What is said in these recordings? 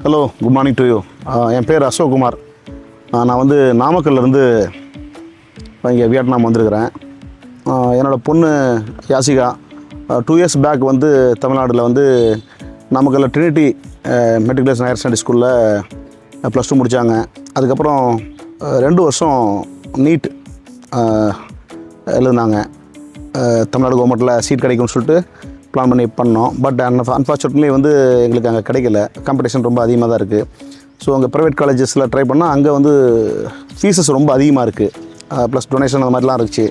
Hello, good morning to you. என் பேர் அசோக் குமார். நான் வந்து நாமக்கல்லேருந்து இங்கே வியட்நாம் வந்திருக்கிறேன். என்னோடய பொண்ணு யாசிகா 2 இயர்ஸ் பேக் வந்து தமிழ்நாட்டில் வந்து நாமக்கல்ல ட்ரினிட்டி மெட்ரிகுலேஷன் ஹையர் செகண்டரி ஸ்கூலில் +2 முடித்தாங்க. அதுக்கப்புறம் 2 வருஷம் நீட் எழுதுனாங்க. தமிழ்நாடு கவர்மெண்ட்டில் சீட் கிடைக்கும்னு சொல்லிட்டு பிளான் பண்ணோம். பட் அன்ஃபார்ச்சுனேட்லி வந்து எங்களுக்கு அங்கே கிடைக்கல. காம்படிஷன் ரொம்ப அதிகமாக தான் இருக்குது. ஸோ அங்கே ப்ரைவேட் காலேஜஸில் ட்ரை பண்ணால் அங்கே வந்து ஃபீஸஸ் ரொம்ப அதிகமாக இருக்குது. ப்ளஸ் டொனேஷன் அந்த மாதிரிலாம் இருந்துச்சு.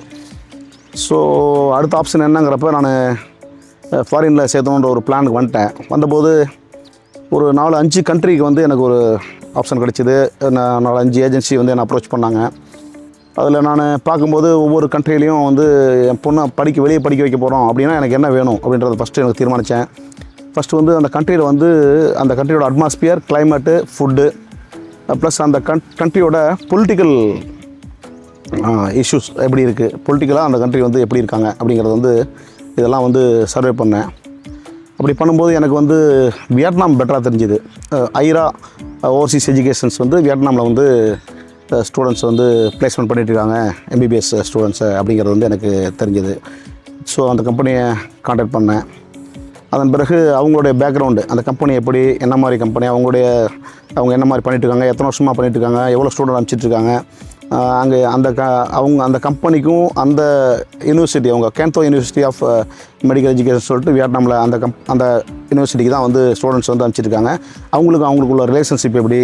ஸோ அடுத்த ஆப்ஷன் என்னங்கிறப்ப நான் ஃபாரினில் சேர்த்தணுன்ற ஒரு பிளானுக்கு வந்துட்டேன். வந்தபோது ஒரு 4-5 கண்ட்ரிக்கு வந்து எனக்கு ஒரு ஆப்ஷன் கிடச்சிது. 4-5 ஏஜென்சி வந்து என்னை அப்ரோச் பண்ணாங்க. அதில் நான் பார்க்கும்போது ஒவ்வொரு கண்ட்ரிலையும் வந்து என் பொண்ணை வெளியே படிக்க வைக்க போகிறோம் அப்படின்னா எனக்கு என்ன வேணும் அப்படின்றத ஃபஸ்ட்டு எனக்கு தீர்மானித்தேன். ஃபஸ்ட்டு வந்து அந்த கண்ட்ரியில் வந்து அந்த கண்ட்ரியோட அட்மாஸ்பியர், கிளைமேட்டு, ஃபுட்டு, ப்ளஸ் அந்த கண்ட்ரியோட பொலிட்டிக்கல் இஷ்யூஸ் எப்படி இருக்குது, பொலிட்டிக்கலாக அந்த கண்ட்ரி வந்து எப்படி இருக்காங்க அப்படிங்கிறது வந்து இதெல்லாம் வந்து சர்வே பண்ணேன். அப்படி பண்ணும்போது எனக்கு வந்து வியட்நாம் பெட்டராக தெரிஞ்சுது. ஐரா ஓவர்சீஸ் எஜுகேஷன்ஸ் வந்து வியட்நாமில் வந்து ஸ்டூடெண்ட்ஸ் வந்து ப்ளேஸ்மெண்ட் பண்ணிகிட்ருக்காங்க, MBBS ஸ்டூடெண்ட்ஸு அப்படிங்கிறது வந்து எனக்கு தெரிஞ்சுது. ஸோ அந்த கம்பெனியை கான்டாக்ட் பண்ணேன். அதன் பிறகு அவங்களுடைய பேக்ரவுண்டு, அந்த கம்பெனி எப்படி, என்ன மாதிரி கம்பெனி, அவங்க என்ன மாதிரி பண்ணிகிட்ருக்காங்க, எத்தனை வருஷமாக பண்ணிகிட்ருக்காங்க, எவ்வளோ ஸ்டூடெண்ட் அனுப்பிச்சிட்ருக்காங்க, அங்கே அந்த கம்பெனிக்கும் அந்த யூனிவர்சிட்டி, அவங்க கேந்தோ யூனிவர்சிட்டி ஆஃப் மெடிக்கல் எஜுகேஷன் சொல்லிட்டு வியட்நாமில் அந்த யூனிவர்சிட்டிக்கு தான் வந்து ஸ்டூடெண்ட்ஸ் வந்து அனுப்பிச்சிட்ருக்காங்க. அவங்களுக்குள்ள ரிலேஷன்ஷிப் எப்படி,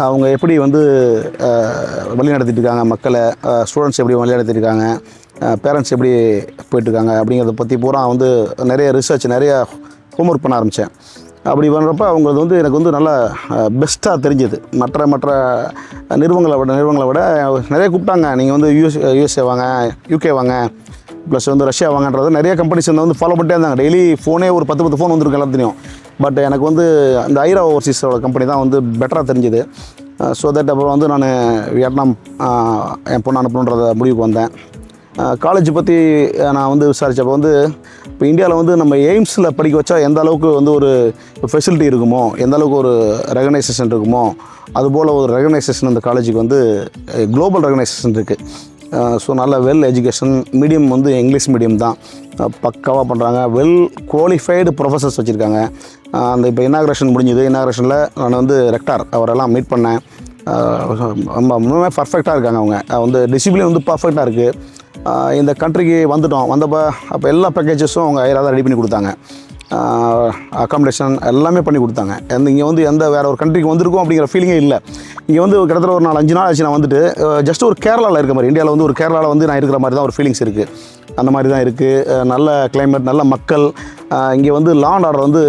அவங்க எப்படி வந்து வழிநடத்திட்டுருக்காங்க மக்களை, ஸ்டூடெண்ட்ஸ் எப்படி வழிநடத்திட்டுருக்காங்க, பேரண்ட்ஸ் எப்படி போயிட்டுருக்காங்க அப்படிங்கிறத பற்றி பூரா வந்து நிறைய ரிசர்ச், நிறைய ஹோம்ஒர்க் பண்ண ஆரம்பித்தேன். அப்படி பண்ணுறப்ப அவங்களது வந்து எனக்கு வந்து நல்லா பெஸ்ட்டாக தெரிஞ்சுது. மற்ற நிறுவனங்களை விட நிறைய கூப்பிட்டாங்க. நீங்கள் வந்து USA வாங்க, UK வாங்க, ப்ளஸ் வந்து ரஷ்யா வாங்கன்றது நிறைய கம்பெனிஸ் வந்து ஃபாலோ பண்ணிட்டே இருந்தாங்க. டெய்லி ஃபோனே ஒரு 10 ஃபோன் வந்துருக்கு எல்லாத்தையும். பட் எனக்கு வந்து இந்த ஐரா ஓவர்சீஸோட கம்பெனி தான் வந்து பெட்டராக தெரிஞ்சுது. ஸோ தட் அப்புறம் வந்து நான் வியட்நாம் என் பொண்ணு அனுப்பணுன்றத முடிவுக்கு வந்தேன். காலேஜ் பற்றி நான் வந்து விசாரித்தப்போ வந்து இப்போ இந்தியாவில் வந்து நம்ம எய்ம்ஸில் படிக்க வச்சா எந்த அளவுக்கு வந்து ஒரு ஃபெசிலிட்டி இருக்குமோ, எந்த அளவுக்கு ஒரு ரெகனைசேஷன் இருக்குமோ, அதுபோல் ஒரு ரெகனைசேஷன் இந்த காலேஜுக்கு வந்து குளோபல் ரெகனைசேஷன் இருக்குது. ஸோ நல்ல வெல் எஜுகேஷன், மீடியம் வந்து இங்கிலீஷ் மீடியம் தான், பக்காவாக பண்ணுறாங்க. வெல் குவாலிஃபைடு ப்ரொஃபஸர்ஸ் வச்சுருக்காங்க. அந்த இப்போ இனாக்ரேஷன் முடிஞ்சுது. இனாக்ரேஷனில் நான் வந்து ரெக்டார் அவரெல்லாம் மீட் பண்ணேன். ரொம்ப பர்ஃபெக்டாக இருக்காங்க. அவங்க வந்து டிசிப்ளின் வந்து பர்ஃபெக்டாக இருக்குது. இந்த கண்ட்ரிக்கு வந்தப்போ அப்போ எல்லா பேக்கேஜஸும் அவங்க ஐரா தான் ரெடி பண்ணி கொடுத்தாங்க. அக்காமடேஷன் எல்லாமே பண்ணி கொடுத்தாங்க. இங்கே வந்து வேறு ஒரு கண்ட்ரிக்கு வந்திருக்கோம் அப்படிங்கிற ஃபீலிங்கே இல்லை. இங்கே வந்து கிட்டத்தட்ட ஒரு 4-5 நாள் ஆச்சு. நான் வந்துட்டு ஜஸ்ட் ஒரு கேரளாவில் இருக்க மாதிரி, இந்தியாவில் வந்து ஒரு கேரளாவில் வந்து நான் இருக்கிற மாதிரி தான் ஒரு ஃபீலிங்ஸ் இருக்குது. அந்த மாதிரி தான் இருக்குது. நல்ல கிளைமேட், நல்ல மக்கள். இங்கே வந்து லா அண்ட் ஆர்டர் வந்து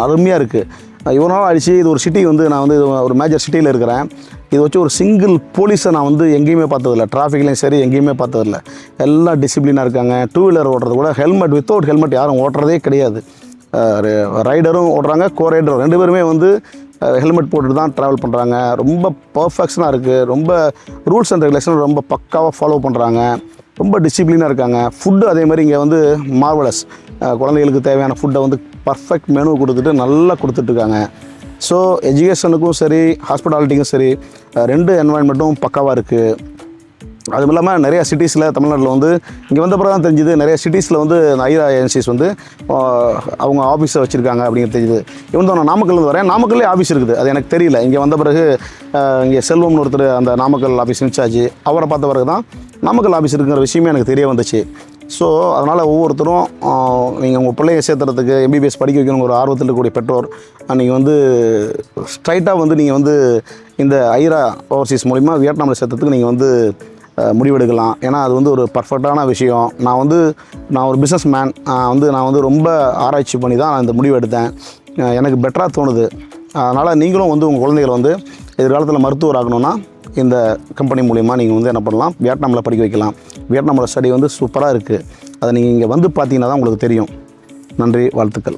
அருமையாக இருக்குது. இவ்வளோ நாள் ஆயிடுச்சு. இது ஒரு சிட்டி வந்து நான் வந்து ஒரு மேஜர் சிட்டியில் இருக்கிறேன். இது வச்சு ஒரு சிங்கிள் போலீஸை நான் வந்து எங்கேயுமே பார்த்ததில்ல. டிராஃபிக்லேயும் சரி எங்கேயுமே பார்த்ததில்ல. எல்லாம் டிசிப்ளினாக இருக்காங்க. 2 வீலர் ஓட்டுறது கூட வித்தவுட் ஹெல்மெட் யாரும் ஓட்டுறதே கிடையாது. ரைடரும் ஓடுறாங்க, ரைடரும் 2 பேருமே வந்து ஹெல்மெட் போட்டுட்டு தான் ட்ராவல் பண்ணுறாங்க. ரொம்ப பர்ஃபெக்ஷனாக இருக்குது. ரொம்ப ரூல்ஸ் அண்ட் ரெகுலேஷன் ரொம்ப பக்காவாக ஃபாலோ பண்ணுறாங்க. ரொம்ப டிசிப்ளினாக இருக்காங்க. ஃபுட்டு அதே மாதிரி இங்கே வந்து மார்வலஸ். குழந்தைகளுக்கு தேவையான ஃபுட்டை வந்து பர்ஃபெக்ட் மெனு கொடுத்துட்டு நல்லா கொடுத்துட்ருக்காங்க. ஸோ எஜுகேஷனுக்கும் சரி, ஹாஸ்பிட்டாலிட்டிக்கும் சரி 2 என்வாயன்மெண்ட்டும் பக்காவாக இருக்குது. அதுவும் இல்லாமல் நிறையா சிட்டிஸில் தமிழ்நாட்டில் வந்து இங்கே வந்த பிறகு தான் தெரிஞ்சுது, நிறைய சிட்டிஸில் வந்து ஐரா ஏஜென்சிஸ் வந்து அவங்க ஆஃபீஸை வச்சுருக்காங்க அப்படிங்கிறது தெரிஞ்சுது. இவன் தான் நான் நாமக்கல்லேருந்து வரேன். நாமக்கல்லே ஆஃபீஸ் இருக்குது, அது எனக்கு தெரியல. இங்கே வந்த பிறகு இங்கே செல்வம்னு ஒருத்தர் அந்த நாமக்கல் ஆஃபீஸ் இன்சார்ஜ், அவரை பார்த்த பிறகு தான் நாமக்கல் ஆஃபீஸ் இருக்கிற விஷயமே எனக்கு தெரிய வந்துச்சு. ஸோ அதனால் ஒவ்வொருத்தரும் நீங்கள் உங்கள் பிள்ளைய சேர்த்துறதுக்கு MBBS படிக்க வைக்கணுங்கிற ஒரு ஆர்வத்தில் இருக்கக்கூடிய பெற்றோர் நீங்கள் வந்து ஸ்ட்ரைட்டாக வந்து நீங்கள் வந்து இந்த ஐரா ஓவர்சீஸ் மூலிமா வியட்நாமில் சேர்த்துறதுக்கு நீங்கள் வந்து முடிவெடுக்கலாம். ஏன்னா அது வந்து ஒரு பர்ஃபெக்டான விஷயம். நான் ஒரு பிஸ்னஸ் மேன். நான் வந்து ரொம்ப ஆராய்ச்சி பண்ணி தான் நான் இந்த முடிவு எடுத்தேன். எனக்கு பெட்டராக தோணுது. அதனால் நீங்களும் வந்து உங்கள் குழந்தைகளை வந்து எதிர்காலத்தில் மருத்துவர் ஆகணும்னா இந்த கம்பெனி மூலிமா நீங்கள் வந்து என்ன பண்ணலாம், வியட்நாமில் படிக்க வைக்கலாம். வியட்நாமோட ஸ்டடி வந்து சூப்பராக இருக்குது. அதை நீங்கள் இங்கே வந்து பார்த்தீங்கன்னா தான் உங்களுக்கு தெரியும். நன்றி, வாழ்த்துக்கள்.